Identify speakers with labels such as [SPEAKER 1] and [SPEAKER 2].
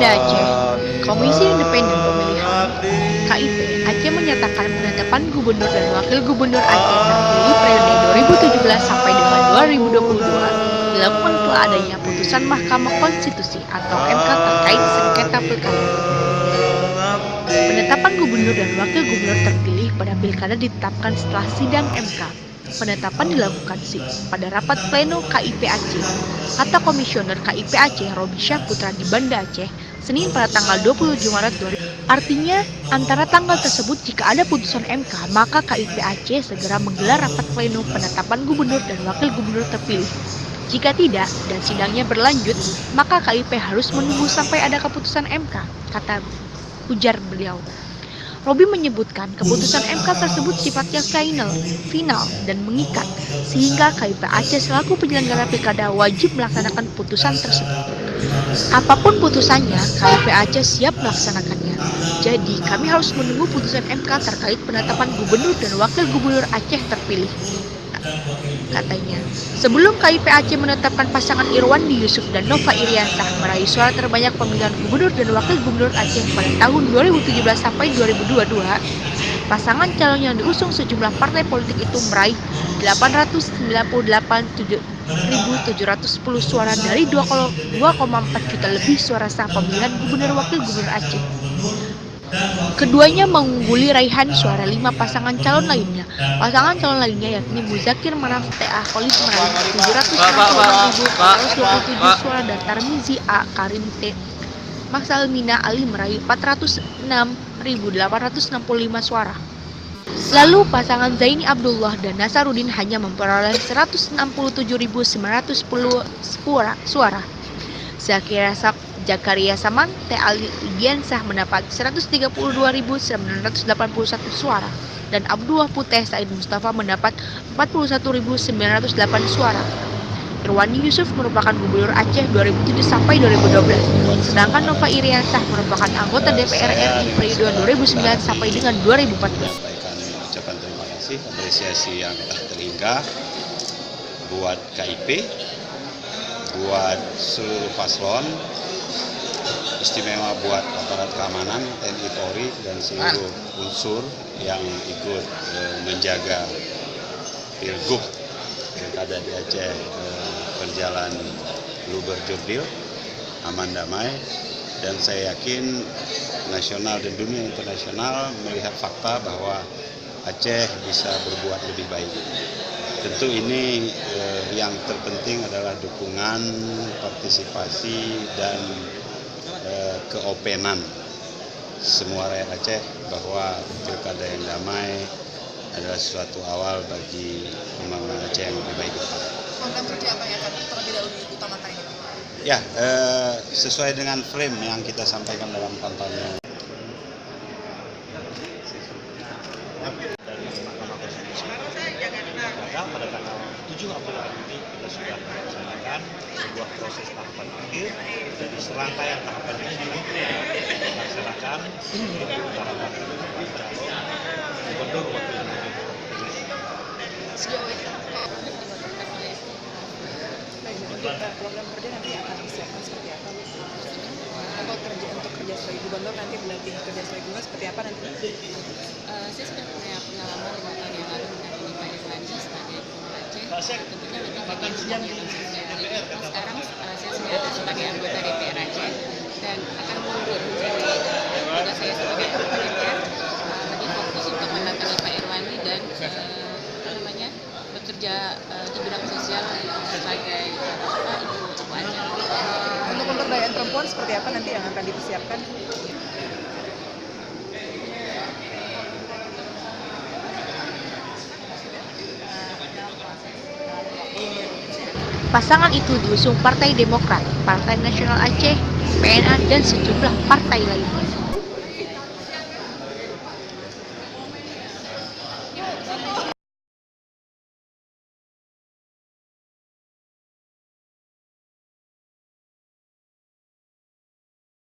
[SPEAKER 1] Aceh, Komisi Independen Pemilihan KIP Aceh menyatakan penetapan Gubernur dan Wakil Gubernur Aceh terpilih periode 2017 sampai dengan 2022 dilakukan setelah adanya putusan Mahkamah Konstitusi atau MK terkait sengketa pilkada. Penetapan Gubernur dan Wakil Gubernur terpilih pada pilkada ditetapkan setelah sidang MK. Penetapan dilakukan pada rapat pleno KIP Aceh atau Komisioner KIP Aceh Robi Syahputra di Banda Aceh, Senin pada tanggal 27 Maret 2020. Artinya, antara tanggal tersebut jika ada putusan MK, maka KIP Aceh segera menggelar rapat pleno penetapan Gubernur dan Wakil Gubernur terpilih. Jika tidak dan sidangnya berlanjut, maka KIP harus menunggu sampai ada keputusan MK, ujar beliau. Robi menyebutkan keputusan MK tersebut sifatnya final dan mengikat, sehingga KIP Aceh selaku penyelenggara pilkada wajib melaksanakan putusan tersebut. Apapun putusannya, KIP Aceh siap melaksanakannya. Jadi, kami harus menunggu putusan MK terkait penetapan Gubernur dan Wakil Gubernur Aceh terpilih, katanya. Sebelum KIP Aceh menetapkan pasangan Irwandi Yusuf dan Nova Iriansah meraih suara terbanyak pemilihan Gubernur dan Wakil Gubernur Aceh pada tahun 2017 sampai 2022, pasangan calon yang diusung sejumlah partai politik itu meraih 898.710 suara dari 2,4 juta lebih suara sah pemilihan Gubernur Wakil Gubernur Aceh. Keduanya mengungguli raihan suara 5 pasangan calon lainnya. Pasangan calon lainnya yakni Muzakir Manaf T.A. Khalid meraih 766.427 suara dan Tarmizi A. Karim T. Maksalmina Ali meraih 406.865 suara. Lalu pasangan Zaini Abdullah dan Nasaruddin hanya memperoleh 167.910 suara. Zakaria Saman T. Ali Igiansah mendapat 132.981 suara dan Abdullah Puteh Said Mustafa mendapat 41.908 suara. Irwandi Yusuf merupakan Gubernur Aceh 2007 sampai 2012, sedangkan Nova Iriansah merupakan anggota DPR RI periode 2009 sampai dengan 2014.
[SPEAKER 2] Ucapan terima kasih, apresiasi yang telah terhingga buat KIP, buat seluruh paslon, istimewa buat aparat keamanan TNI Polri dan seluruh unsur yang ikut menjaga Pilgub Pilkada di Aceh berjalan luber jurdil, aman damai, dan saya yakin nasional dan dunia internasional melihat fakta bahwa Aceh bisa berbuat lebih baik. Tentu ini yang terpenting adalah dukungan, partisipasi, dan keopenan semua rakyat Aceh bahwa pilkada yang damai adalah suatu awal bagi pembangunan Aceh yang lebih baik.
[SPEAKER 3] Program kerja apa yang akan terlebih dahulu diutamakan ini?
[SPEAKER 2] Ya, sesuai dengan frame yang kita sampaikan dalam kampanye. Dari Mahkamah Konstitusi, pada tanggal 7 April ini kita sudah melaksanakan sebuah proses tahapan akhir dari serangkaian tahapan ini dilaksanakan untuk utarakan calon Gubernur Wakil Gubernur.
[SPEAKER 3] Sejauh ini program kerja nanti akan disiapkan seperti apa? Untuk kerja sebagai gubernur nanti berarti kerja sebagai gubernur seperti apa nanti?
[SPEAKER 4] Saya sudah punya pengalaman 5 tahun yang lalu mendampingi Pak Irwandi sebagai Gubernur Aceh. Tentunya nanti bagian pembangunan sosial. Sekarang saya sudah sebagai anggota DPR Aceh dan akan mundur menjadi tugas saya sebagai anggota DPR lebih fokus untuk mendampingi Pak Irwandi dan bekerja di bidang sosial sebagai ibu Aceh.
[SPEAKER 3] Untuk pemberdayaan perempuan seperti apa nanti yang akan dipersiapkan?
[SPEAKER 1] Pasangan itu diusung Partai Demokrat, Partai Nasional Aceh, PNA, dan sejumlah partai lainnya.